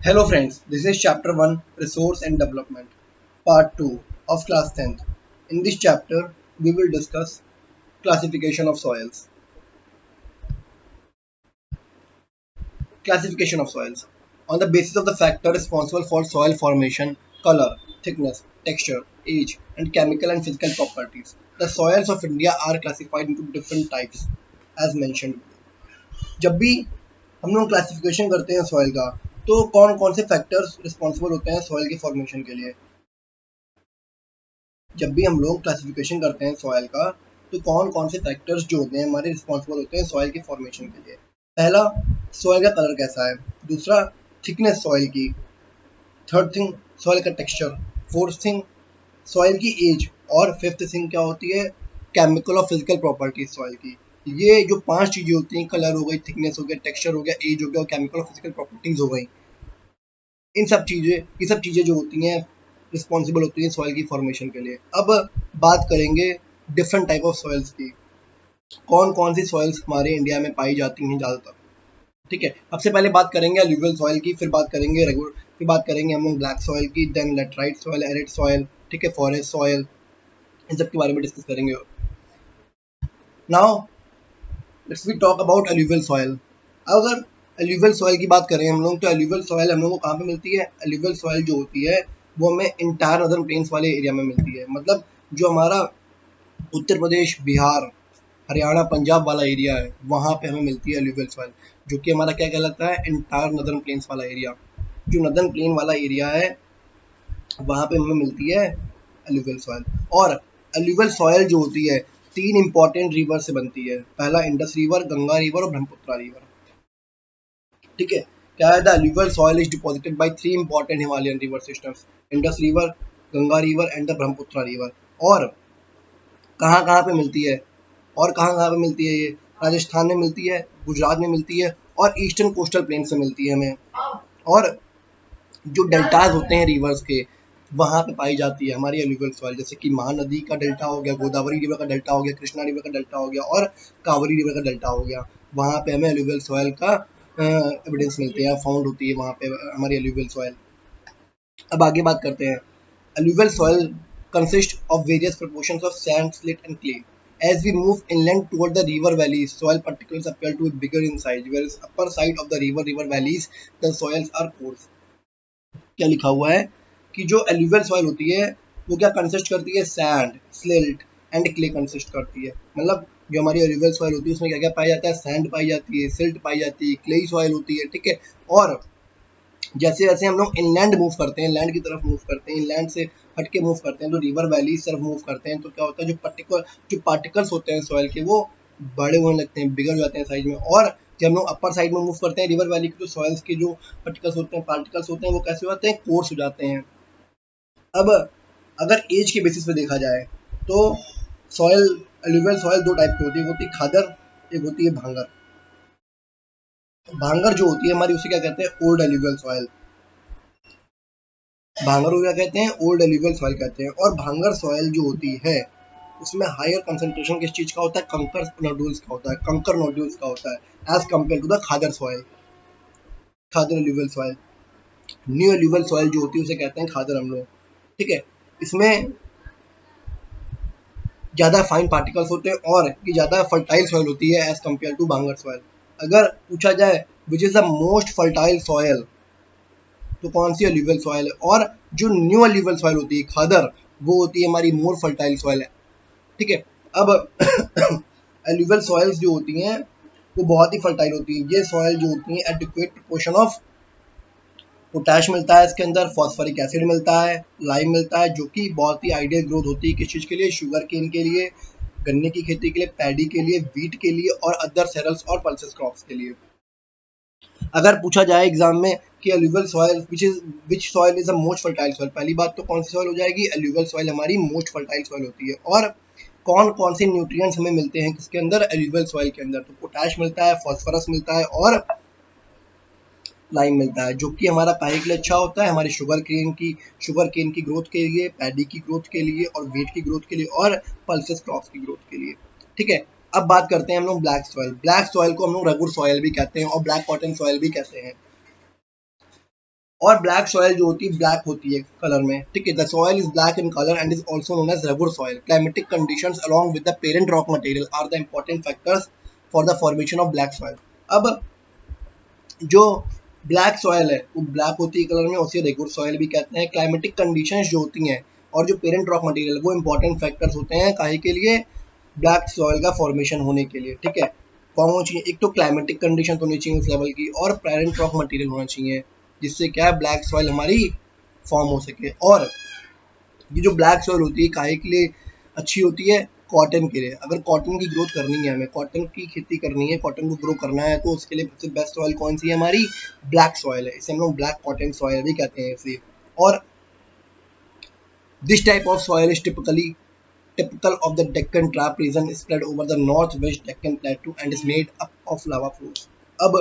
Hello friends, this is chapter 1 Resource and Development part 2 of class 10th. In this chapter we will discuss classification of soils. Classification of soils. On the basis of the factor responsible for soil formation, color, thickness, texture, age and chemical and physical properties, the soils of India are classified into different types as mentioned. जब भी हम लोग classification करते हैं soil का तो कौन कौन से फैक्टर्स रिस्पॉन्सिबल होते हैं सॉइल के फॉर्मेशन के लिए। जब भी हम लोग क्लासिफिकेशन करते हैं सॉइल का तो कौन कौन से फैक्टर्स जो होते हैं हमारे रिस्पॉन्सिबल होते हैं सॉइल के फॉर्मेशन के लिए। पहला, सॉइल का कलर कैसा है। दूसरा, थिकनेस सॉइल की। थर्ड थिंग, सॉइल का टेक्सचर। फोर्थ थिंग, सॉइल की एज। और फिफ्थ थिंग क्या होती है, केमिकल और फिजिकल प्रॉपर्टीज सॉइल की। ये जो 5 चीजें होती हैं, कलर हो गई, थिकनेस हो गया, टेक्सचर हो गया, एज हो गया और केमिकल और फिजिकल प्रॉपर्टीज हो गई, ये सब चीजें जो होती हैं रिस्पॉन्सिबल होती हैं सॉइल की फॉर्मेशन के लिए। अब बात करेंगे डिफरेंट टाइप ऑफ सॉइल्स की, कौन कौन सी सॉइल्स हमारे इंडिया में पाई जाती हैं ज़्यादातर। ठीक है, सबसे पहले बात करेंगे अलूवियल सॉइल की, फिर बात करेंगे बात करेंगे हम लोग ब्लैक सॉइल की, then laterite soil, arid soil, ठीक है, फॉरेस्ट सॉइल, इन सब के बारे में डिस्कस करेंगे। Now let's we talk about alluvial soil. अगर अलूवियल सॉइल की बात करें हम लोग तो अलूवियल सॉइल हम लोग को कहाँ पे मिलती है। अलूवियल सॉइल जो होती है वो हमें इंटायर नॉर्दर्न प्लेन्स वाले एरिया में मिलती है। मतलब जो हमारा उत्तर प्रदेश, बिहार, हरियाणा, पंजाब वाला एरिया है वहाँ पे हमें मिलती है अलूवियल सॉइल, जो कि हमारा क्या कहलाता है, इंटायर नॉर्दर्न प्लेन्स वाला एरिया। जो नॉर्दर्न प्लेन वाला एरिया है वहाँ पे हमें मिलती है अलूवियल सॉइल। और अलूवियल सॉइल जो होती है 3 इंपॉर्टेंट रिवर से बनती है। पहला इंडस रिवर, गंगा रिवर और ब्रह्मपुत्र रिवर। ठीक है, क्या है, the alluvial soil is deposited bye 3 important Himalayan river systems, Indus river, Ganga river and the Brahmaputra river. और कहाँ कहाँ पे मिलती है, और कहाँ कहाँ पे मिलती है, ये राजस्थान में मिलती है, गुजरात में मिलती है और ईस्टर्न कोस्टल प्लेन से मिलती है हमें। और जो डेल्टाज होते हैं रिवर्स के वहाँ पे पाई जाती है हमारी अलूवियल सॉइल, जैसे कि महानदी का डेल्टा हो गया, गोदावरी रिवर का डेल्टा हो गया, कृष्णा रिवर का डेल्टा हो गया और कावेरी रिवर का डेल्टा हो गया। वहाँ पे हमें अलूवियल सॉइल का एविडेंस मिलते हैं, फाउंड होती है वहाँ पे हमारी अलूवियल सॉइल। अब आगे बात करते हैं। Alluvial soil consists of various proportions of sand, slate, and clay. As we move inland toward the river valleys, soil particles appear to be bigger in size, whereas upper side of the river valleys, the soils are coarse. क्या लिखा हुआ है कि जो alluvial soil होती है वो क्या कंसिस्ट करती है, sand, slate and clay consist करती है। मतलब जो हमारी alluvial soil होती है उसमें क्या क्या पाया जाता है, सैंड पाई जाती है, सिल्ट पाई जाती है, क्लेई सॉइल होती है। ठीक है, और जैसे जैसे हम लोग इनलैंड मूव करते हैं, लैंड की तरफ मूव करते हैं, इनलैंड से हट के मूव करते हैं, तो रिवर वैली तरफ मूव करते हैं, तो क्या होता है, जो पार्टिकल्स होते हैं सॉइल के वो बड़े होने लगते हैं, बिगड़ जाते हैं साइज में। और जब हम लोग अपर साइड में मूव करते हैं रिवर वैली के, तो सॉइल्स के जो पार्टिकल्स होते हैं वो कैसे हो जाते हैं, कोर्स हो जाते हैं। अब अगर एज के बेसिस पे देखा जाए तो सॉइल, अलूवियल सॉइल 2 टाइप की होती है, एक होती है खादर, एक होती है भांगर। भांगर जो होती है हमारी उसे क्या कहते हैं, ओल्ड अलूवियल सॉइल। भांगर को क्या कहते हैं, ओल्ड एल्यूवियल सॉइल कहते हैं। और भांगर सॉइल जो होती है उसमें हायर कंसंट्रेशन किस चीज का होता है, कंकर नोड्यूल्स का होता है, कंकर नोड्यूल्स का होता है as compare to the khadar soil, khadar alluvial soil. New alluvial soil जो होती है उसे कहते हैं खादर हम लोग। ठीक है, इसमें ज्यादा फाइन पार्टिकल्स होते हैं और ये ज्यादा फर्टाइल सॉइल होती है एज कम्पेयर टू भांगर सॉइल। अगर पूछा जाए which is the most fertile soil तो कौन सी अलूवियल सॉइल है, और जो न्यू अलूवियल सॉइल होती है खादर वो होती है हमारी मोर फर्टाइल सॉइल है। ठीक है, अब एल्यूवियल सॉइल्स जो होती हैं वो बहुत ही फर्टाइल होती है। ये सॉइल जो होती है एडिक्वेट प्रोपोर्शन ऑफ पोटैश मिलता है इसके अंदर, फॉस्फोरिक एसिड मिलता है, लाइम मिलता है, जो कि बहुत ही आइडियल ग्रोथ होती है किस चीज़ के लिए, शुगर केन के लिए, गन्ने की खेती के लिए, पैडी के लिए, वीट के लिए और अदर सेरल्स और पल्सेस क्रॉप्स के लिए। अगर पूछा जाए एग्जाम में कि alluvial soil which soil is the most fertile soil, पहली बात तो कौन सी सॉइल हो जाएगी, अलूवियल सॉइल हमारी मोस्ट फर्टाइल सॉइल होती है। और कौन कौन से न्यूट्रिएंट्स हमें मिलते हैं किसके अंदर, अलूवियल सॉइल के अंदर, तो पोटैश मिलता है, फॉस्फोरस मिलता है और लाइम मिलता है, जो कि हमारा काहे के लिए अच्छा होता है, हमारे शुगर केन की ग्रोथ के लिए, पैडी की ग्रोथ के लिए और वीट की ग्रोथ के लिए और पल्सेस क्रॉप्स की ग्रोथ के लिए। ठीक है, अब बात करते हैं हम लोग ब्लैक सॉइल। ब्लैक सॉइल को हम लोग रगुर सॉइल भी कहते हैं और ब्लैक कॉटन सॉइल भी कहते हैं। और ब्लैक सॉइल जो होती है ब्लैक होती है कलर में, ठीक है। The soil is black in colour and is also known as regular soil. Climatic conditions along with the parent rock material are the important factors for the formation of black soil. अब जो black soil है वो black होती है colour में, उसे regular soil भी कहते हैं। क्लाइमेटिक कंडीशंस जो होती हैं और जो पेरेंट रॉक मटेरियल वो इंपॉर्टेंट फैक्टर्स होते हैं काहे के लिए, ब्लैक सॉइल का फॉर्मेशन होने के लिए, ठीक है। कौन होनी चाहिए, एक तो क्लाइमेटिक कंडीशन होनी चाहिए उस लेवल की, और पेरेंट रॉक मटेरियल होना चाहिए, जिससे क्या है ब्लैक सॉइल हमारी फॉर्म हो सके। और ये जो ब्लैक सॉइल होती है काहे के लिए अच्छी होती है, कॉटन के लिए। अगर कॉटन की ग्रोथ करनी है, हमें कॉटन की खेती करनी है, कॉटन को ग्रो करना है, तो उसके लिए सबसे बेस्ट सॉइल कौन सी है हमारी, ब्लैक सॉइल है। इसे हम लोग ब्लैक कॉटन सॉइल भी कहते हैं इसे। और this type of soil is typical of the Deccan Trap region spread over the northwest Deccan Plateau and is made up of lava flows। अब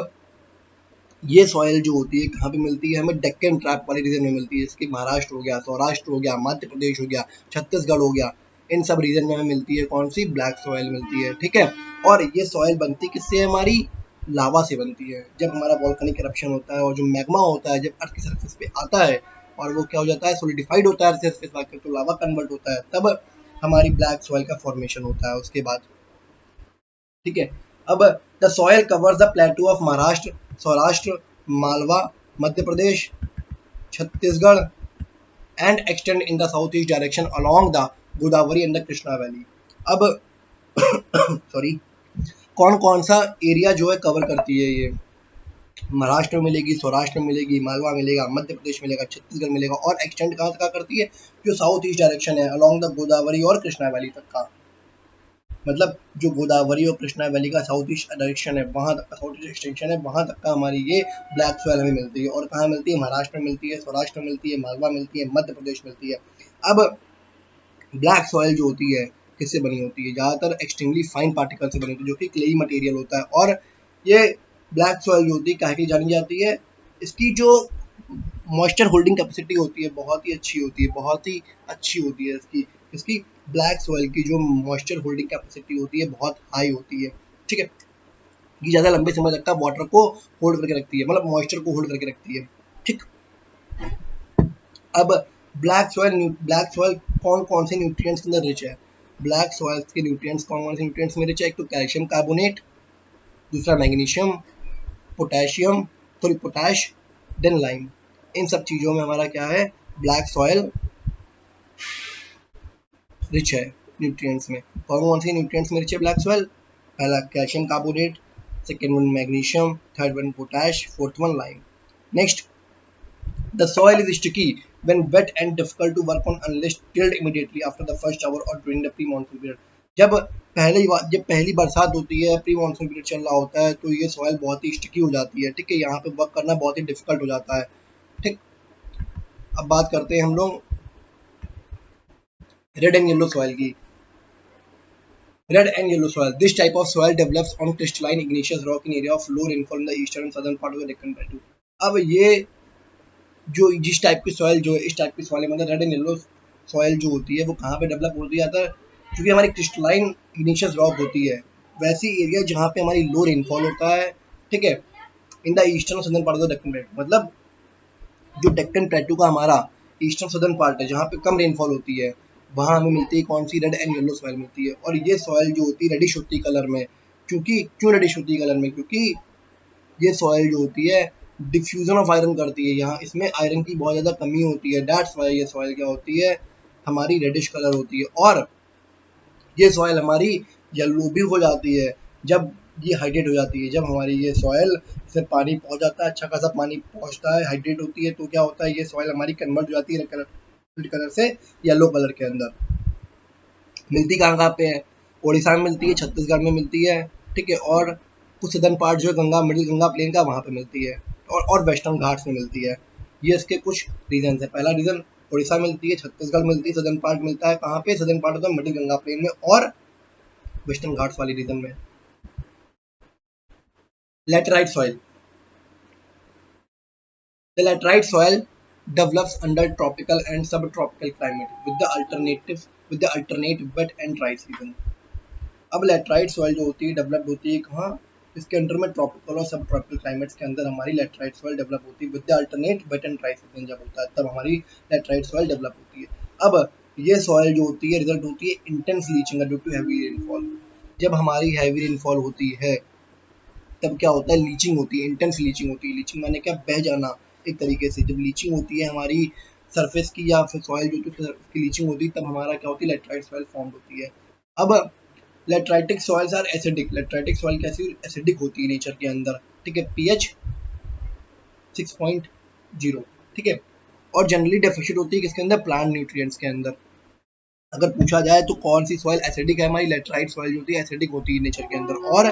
ये सॉइल जो होती है कहाँ पे मिलती है, हमें डेक्कन ट्रैप वाले रीजन में मिलती है, इसके महाराष्ट्र हो गया, सौराष्ट्र हो गया, मध्य प्रदेश हो गया, छत्तीसगढ़ हो गया, इन सब रीजन में हमें मिलती है कौन सी, ब्लैक सॉइल मिलती है, ठीक है। और ये सॉइल बनती किससे है हमारी, लावा से बनती है। जब हमारा वॉल्केनिक करप्शन होता है और जो मैग्मा होता है जब अर्थ की सरफेस पे आता है और वो क्या हो जाता है, सोलिडिफाइड होता है अर्थ सरफेस पे, तो लावा कन्वर्ट होता है, तब हमारी ब्लैक सॉइल का फॉर्मेशन होता है उसके बाद, ठीक है। अब the soil covers the प्लेटू of Maharashtra, Saurashtra, Malwa, Madhya Pradesh, Chhattisgarh and extend in the south east direction along the Godavari and the Krishna valley. अब सॉरी, कौन कौन सा एरिया जो है कवर करती है ये, महाराष्ट्र में मिलेगी, सौराष्ट्र में मिलेगी, मालवा मिलेगा, मध्य प्रदेश मिलेगा, छत्तीसगढ़ मिलेगा, और एक्सटेंड कहाँ तक करती है, जो साउथ ईस्ट डायरेक्शन है अलोंग द गोदावरी और कृष्णा वैली तक का। मतलब जो गोदावरी और कृष्णा वैली का साउथ ईस्ट डायरेक्शन है वहाँ तक का, साउथ ईस्ट एक्सटेंशन है वहाँ तक का हमारी ये ब्लैक सॉइल हमें मिलती है। और कहाँ मिलती है, महाराष्ट्र में मिलती है, सौराष्ट्र में मिलती है, मालवा मिलती है, मध्य प्रदेश मिलती है। अब ब्लैक सॉइल जो होती है किससे बनी होती है, ज़्यादातर एक्सट्रीमली फाइन पार्टिकल से बनी होती है जो कि क्लेई मटेरियल होता है। और ये ब्लैक सॉइल जो होती है काहे की जानी जाती है, इसकी जो मॉइस्चर होल्डिंग कैपेसिटी होती है बहुत ही अच्छी होती है, बहुत ही अच्छी होती है इसकी ब्लैक सॉइल की जो मॉइस्चर होल्डिंग कैपेसिटी होती है बहुत हाई होती है, ठीक है। ये ज़्यादा लंबे समय तक का वाटर को होल्ड करके रखती है, मतलब मॉइस्चर को होल्ड करके रखती है, ठीक। अब ब्लैक सॉइल कौन कौन से न्यूट्रिएंट्स के अंदर रिच है, ब्लैक सॉइल के न्यूट्रिएंट्स कौन कौन से न्यूट्रिएंट्स में रिच है, एक तो कैल्शियम कार्बोनेट, दूसरा magnesium, potassium, sorry potash, then lime. इन सब चीज़ों में हमारा क्या है, ब्लैक सॉइल रिच है न्यूट्रिएंट्स में। कौन कौन से न्यूट्रिएंट्स में रिच है ब्लैक सॉइल, पहला calcium carbonate, second one magnesium, third one potash, fourth one lime. Next, the soil is sticky when wet and difficult to work on unless tilled immediately after the first shower or during the pre-monsoon period। जब पहली बरसात होती है, pre monsoon period चल रहा होता है, तो ये सॉइल बहुत ही स्टिकी हो जाती है, ठीक है। यहाँ पे वर्क करना बहुत ही डिफिकल्ट हो जाता है, ठीक। अब बात करते हैं हम लोग रेड एंड येलो सॉइल की। Red and yellow soil, this type of soil develops on crystalline Ignatius rock in area of low rainfall in the eastern and southern part of the Deccan प्लेटू। अब ये जो जिस टाइप की soil जो है, इस type की सॉइल मतलब रेड एंड येलो सॉइल जो होती है वो कहाँ पे डेवलप होती है, आता है क्योंकि हमारी क्रिस्टलाइन इग्नेशियस रॉक होती है वैसी एरिया जहाँ पे हमारी लो रेनफॉल होता है, ठीक है, इन द ईस्टर्न और southern part of the Deccan प्लेटू। मतलब जो डेक्कन प्लेटू का हमारा ईस्टर्न सदर्न पार्ट है जहाँ पे कम रेनफॉल होती है, वहाँ हमें मिलती है कौन सी, रेड एंड येलो सॉइल मिलती है। और ये सॉइल जो होती है रेडिश होती है कलर में, क्यों रेडिश होती है कलर में, क्योंकि ये सॉइल जो होती है डिफ्यूजन ऑफ आयरन करती है, यहाँ इसमें आयरन की बहुत ज़्यादा कमी होती है, दैट्स वाई ये सॉइल क्या होती है, हमारी रेडिश कलर होती है। और ये सॉइल हमारी येलो भी हो जाती है जब ये हाइड्रेट हो जाती है, जब हमारी ये सॉइल से पानी पहुंच जाता है, अच्छा खासा पानी पहुंचता है, हाइड्रेट होती है, तो क्या होता है ये सॉइल हमारी कन्वर्ट हो जाती है रेड कलर से येलो कलर के अंदर। मिलती कहाँ कहाँ पे है, उड़ीसा में मिलती है, छत्तीसगढ़ में मिलती है, ठीक है, और कुछ सदर्न पार्ट जो है गंगा मिडिल गंगा प्लेन का वहाँ पे मिलती है, और वेस्टर्न घाट्स में मिलती है। ये इसके कुछ रीजन है। पहला रीजन उड़ीसा मिलती है, छत्तीसगढ़ मिलती है, सदर्न पार्ट मिलता है कहाँ पे, सदर्न पार्ट होता है मिडिल गंगा प्लेन में और वेस्टर्न घाट्स वाली रीजन में। Laterite soil, the laterite soil develops under tropical and subtropical climate with the alternate wet and dry season। अब लैटेराइट सॉइल जो होती है डेवलप्ड होती है कहाँ, इसके अंडर में ट्रॉपिकल और सब ट्रॉपिकल क्लाइमेट्स के अंदर हमारी लैटराइट सॉइल डेवलप होती है with the alternate wet and dry season जब होता है तब हमारी लैटराइट सॉइल डेवलप होती है। अब ये सॉइल जो होती है रिजल्ट होती है intense leaching due to heavy rainfall. जब हमारी हैवी रेनफॉल होती है तब क्या होता है, लीचिंग होती है, इंटेंस लीचिंग होती है। लीचिंग माने क्या, बह जाना एक तरीके से। जब लीचिंग होती है हमारी सरफेस की या फिर सॉइल जो की लीचिंग होती है तब हमारा क्या होती है, लेटराइट सॉइल फॉर्म होती है। अब लेटराइटिक सॉइल्स आर एसिडिक। लेटराइटिक सॉइल कैसी, एसिडिक होती है नेचर के अंदर, ठीक है, पीएच 6.0, ठीक है, और जनरली डेफिशिएंट होती है किसके अंदर, प्लांट न्यूट्रिएंट्स के अंदर। अगर पूछा जाए तो कौन सी सॉइल एसिडिक है, हमारी लेटराइट सॉइल जो होती है एसिडिक होती है नेचर के अंदर और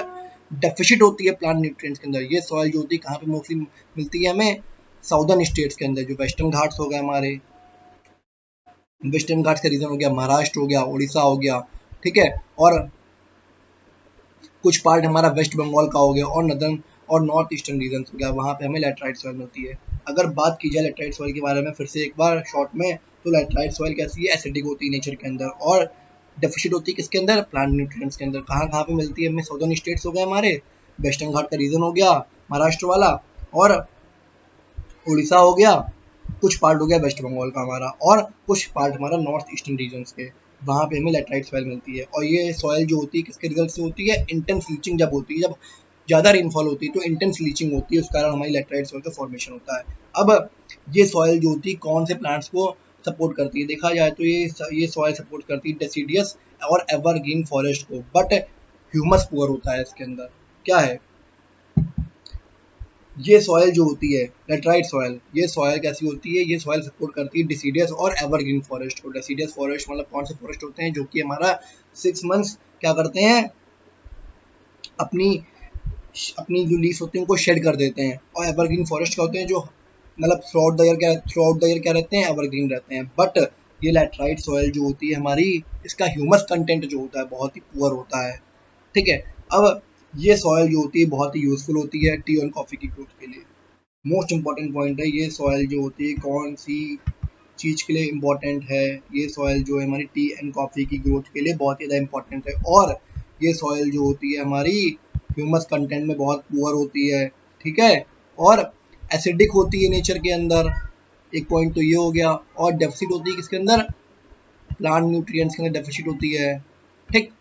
डेफिशिएंट होती है प्लांट न्यूट्रिएंट्स के अंदर। ये सॉइल जो होती है कहाँ पे मोस्टली मिलती है हमें, साउदर्न स्टेट्स के अंदर, जो वेस्टर्न घाट्स हो गए हमारे, वेस्टर्न घाट्स का रीजन हो गया महाराष्ट्र हो गया, उड़ीसा हो गया, ठीक है, और कुछ पार्ट हमारा वेस्ट बंगाल का हो गया और नदर्न और नॉर्थ ईस्टर्न रीजन हो गया, वहाँ पे हमें लेटराइट सॉइल मिलती है। अगर बात की जाए लेटराइट सॉइल के बारे में फिर से एक बार शॉर्ट में, तो लेटराइट सॉइल कैसी है, एसिडिक होती है नेचर के अंदर और डेफिशिएंट होती है किसके अंदर, प्लांट न्यूट्रिएंट्स के अंदर। कहाँ कहाँ पे मिलती है हमें, साउदर्न स्टेट्स हो गए हमारे, वेस्टर्न घाट का रीजन हो गया महाराष्ट्र वाला, और उड़ीसा हो गया, कुछ पार्ट हो गया वेस्ट बंगाल का हमारा, और कुछ पार्ट हमारा नॉर्थ ईस्टर्न रीजन के, वहाँ पे हमें लेटराइट सॉइल मिलती है। और ये सॉइल जो होती है किसके रिजल्ट से होती है, इंटेंस लीचिंग जब होती है, जब ज़्यादा रेनफॉल होती है तो इंटेंस लीचिंग होती है, उस कारण हमारी लेटराइट सॉइल का फॉर्मेशन होता है। अब ये सॉइल जो होती है कौन से प्लांट्स को सपोर्ट करती है, देखा जाए तो ये सॉइल सपोर्ट करती है डेसिडियस और एवरग्रीन फॉरेस्ट को, बट ह्यूमस पुअर होता है इसके अंदर। क्या है ये सॉइल जो होती है लेटराइट सॉइल, ये सॉइल कैसी होती है, ये सॉइल सपोर्ट करती है डिसीडियस और एवरग्रीन फॉरेस्ट को। डिसीडियस फॉरेस्ट मतलब कौन से फॉरेस्ट होते हैं, जो कि हमारा 6 मंथ्स क्या करते हैं, अपनी अपनी जो लीव्स होती हैं उनको शेड कर देते हैं, और एवरग्रीन फॉरेस्ट क्या होते हैं, जो मतलब थ्रू आउट द ईयर क्या रहते हैं, एवरग्रीन रहते हैं। बट ये लेटराइट सॉइल जो होती है हमारी, इसका ह्यूमस कंटेंट जो होता है बहुत ही पुअर होता है, ठीक है। अब ये सॉइल जो होती है बहुत ही यूजफुल होती है टी और कॉफी की ग्रोथ के लिए। मोस्ट इम्पॉर्टेंट पॉइंट है, ये सॉइल जो होती है कौन सी चीज़ के लिए इम्पोर्टेंट है, ये सॉइल जो है हमारी टी एंड कॉफ़ी की ग्रोथ के लिए बहुत ही ज़्यादा इम्पोर्टेंट है। और ये सॉइल जो होती है हमारी ह्यूमस कंटेंट में बहुत पुअर होती है, ठीक है, और एसिडिक होती है नेचर के अंदर, एक पॉइंट तो ये हो गया। और डेफिसिट होती है किसके अंदर, प्लांट न्यूट्रिएंट्स के अंदर डेफिसिट होती है, ठीक।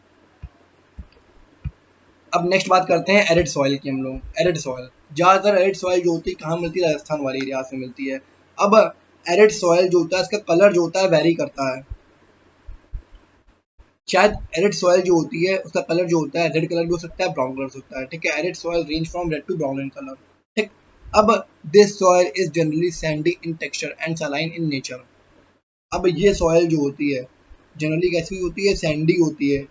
अब नेक्स्ट बात करते हैं एरिड सॉइल की हम लोग। एरिड सॉइल, ज़्यादातर एरिड सॉइल जो होती है कहाँ मिलती है, राजस्थान वाली एरिया में मिलती है। अब एरिड सॉइल जो होता है इसका कलर जो होता है वेरी करता है। शायद एरिड सॉइल जो होती है उसका कलर जो होता है रेड कलर भी हो सकता है, ब्राउन कलर हो सकता है, ठीक है। Arid soil range from red to brown in colour, ठीक। अब this soil is generally sandy in texture and saline in nature. अब ये सॉइल जो होती है जनरली कैसी होती है, सैंडी होती है,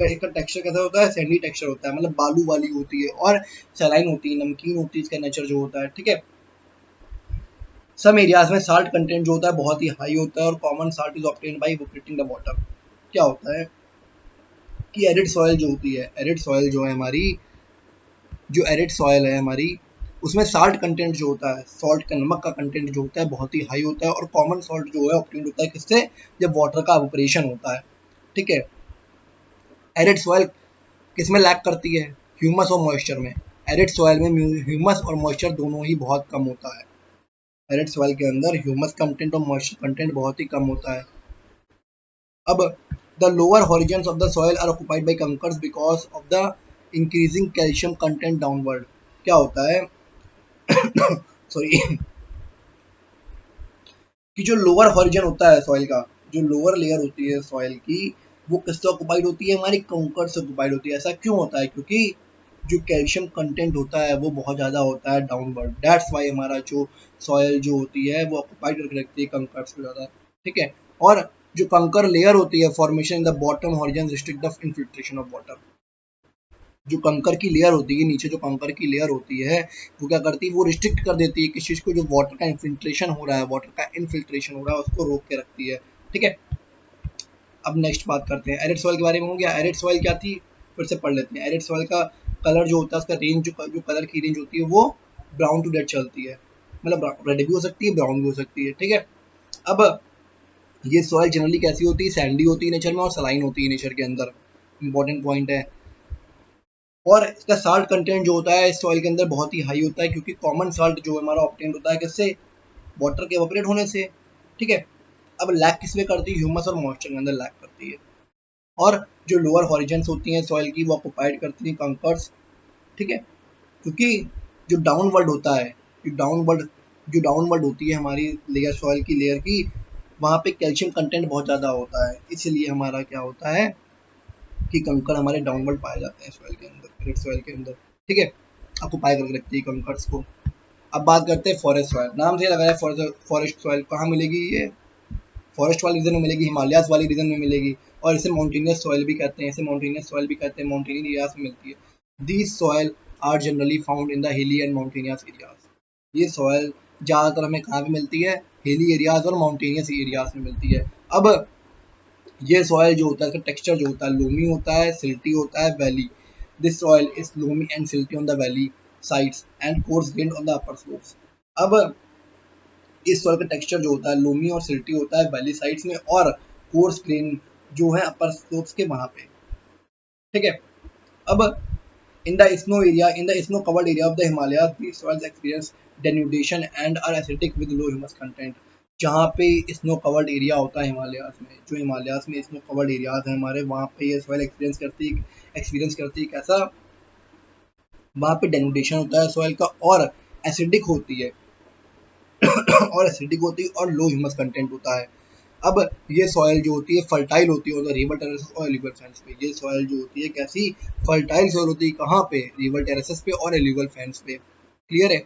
इसका टेक्सचर कैसा होता है, सैंडी टेक्सचर होता है, मतलब बालू वाली होती है, और सलाइन होती है, नमकीन होती है इसका नेचर जो होता है, ठीक है। सम एरियाज में साल्ट कंटेंट जो होता है बहुत ही हाई होता है, और common salt is obtained by evaporating the water. क्या होता है कि एरिड सॉइल जो होती है, एरिड सॉइल जो है हमारी, जो एरिड सॉइल है हमारी, उसमें साल्ट कंटेंट जो होता है, सॉल्ट का, नमक का कंटेंट जो होता है बहुत ही हाई होता है, और कॉमन सॉल्ट जो है ऑब्टेन्ड होता है किससे, जब वाटर का इवैपोरेशन होता है, ठीक है। एरिड सॉइल किसमें लैक करती है, ह्यूमस और मॉइस्चर में। एरिड सॉइल में ह्यूमस और मॉइस्चर दोनों ही बहुत कम होता है। एरिड सॉइल के अंदर ह्यूमस कंटेंट और मॉइस्चर कंटेंट बहुत ही कम होता है। अब the lower horizons of the soil are occupied by kankars because of the increasing calcium content downward. क्या होता है सॉरी कि जो लोअर हॉरिजन होता है सॉइल का, जो लोअर लेयर होती है सॉइल की, वो किससे ऑक्युपाइड होती है, हमारी कंकर से ऑक्युपाइड होती है। ऐसा क्यों होता है, क्योंकि जो कैल्शियम कंटेंट होता है वो बहुत ज़्यादा होता है डाउनवर्ड, दैट्स वाई हमारा जो सॉइल जो होती है वो ऑक्युपाइड करके रखती है कंकर से ज़्यादा, ठीक है। और जो कंकर लेयर होती है, formation in the bottom horizon restrict the infiltration of water. जो कंकर की लेयर होती है नीचे, जो कंकर की लेयर होती है वो क्या करती है, वो रिस्ट्रिक्ट कर देती है किस चीज़ को, जो वाटर का इनफिल्ट्रेशन हो रहा है, वाटर का इनफिल्ट्रेशन हो रहा है उसको रोक के रखती है, ठीक है। अब नेक्स्ट बात करते हैं एरिड सॉइल के बारे में। हो गया एरिड सॉइल क्या थी, फिर से पढ़ लेते हैं। एरिड सॉइल का कलर जो होता है, उसका रेंज जो कलर की रेंज होती है वो ब्राउन टू रेड चलती है, मतलब रेड भी हो सकती है, ब्राउन भी हो सकती है, ठीक है। अब ये सॉइल जनरली कैसी होती है, सैंडी होती है नेचर में, और सलाइन होती है नेचर के अंदर। इंपॉर्टेंट पॉइंट है। और इसका साल्ट कंटेंट जो होता है इस सॉइल के अंदर बहुत ही हाई होता है, क्योंकि कॉमन साल्ट जो हमारा ऑब्टेन होता है किससे, वाटर के इवेपोरेट होने से। ठीक है, अब लैक किस में करती है, ह्यूमस और मॉइस्चर के अंदर लैक करती है। और जो लोअर हॉरिजन्स होती हैं सॉइल की वो ऑक्युपाइड करती हैं कंकर्स। ठीक है, क्योंकि जो डाउनवर्ड होता है, जो डाउनवर्ड होती है हमारी लेयर, सॉइल की लेयर की, वहाँ पे कैल्शियम कंटेंट बहुत ज़्यादा होता है, इसलिए हमारा क्या होता है कि कंकर हमारे डाउनवर्ड पाए जाते हैं सॉइल के अंदर, रेड सॉइल के अंदर। ठीक है, ऑक्युपाई करके रखती है कंकर्स को। अब बात करते हैं फॉरेस्ट सॉइल, नाम से लग रहा है फॉरेस्ट सॉइल कहाँ मिलेगी, ये फॉरेस्ट वाले रीजन में मिलेगी, हिमालयाज वाली रीजन में मिलेगी, और इसे माउंटेनियस सॉइल भी कहते हैं, इसे माउंटेनियस सॉइल भी कहते हैं, माउंटेनियस एरियाज में मिलती है। These soil are generally found in the hilly and mountainous areas. ये सॉइल ज़्यादातर हमें कहाँ पे मिलती है, हिली एरियाज और माउंटेनियस एरियाज में मिलती है। अब ये सॉइल जो होता है इसका टेक्सचर जो होता है लोमी होता है, सिल्टी होता है, valley. This soil is loamy and silty on the valley sides and course grand on the upper slopes. अब इस सॉइल का टेक्सचर जो होता है लोमी और सिल्टी होता है वैली साइड्स में, और कोर्स ग्रेन जो है अपर स्लोप्स के वहां पे। ठीक है, अब in the snow covered area of the Himalayas, these soils experience denudation and are acidic with low humus content। जहाँ पे स्नो कवर्ड एरिया होता है हिमालयास में, जो हिमालयास में स्नो कवर्ड एरियाज हैं हमारे, वहाँ पे ये सॉइल एक्सपीरियंस करती है कैसा, वहाँ पे डेनुडेशन होता है सॉइल का, और एसिडिक होती है और लो ह्यूमस कंटेंट होता है। अब ये सॉइल जो होती है फर्टाइल होती है रिवर टेरेसेस और एल्यूवियल फैंस पे। ये सॉइल जो होती है कैसी, फर्टाइल सॉइल होती है, कहाँ पे, रिवर टेरेसेस पे और एल्यूवियल फैंस पे। क्लियर है।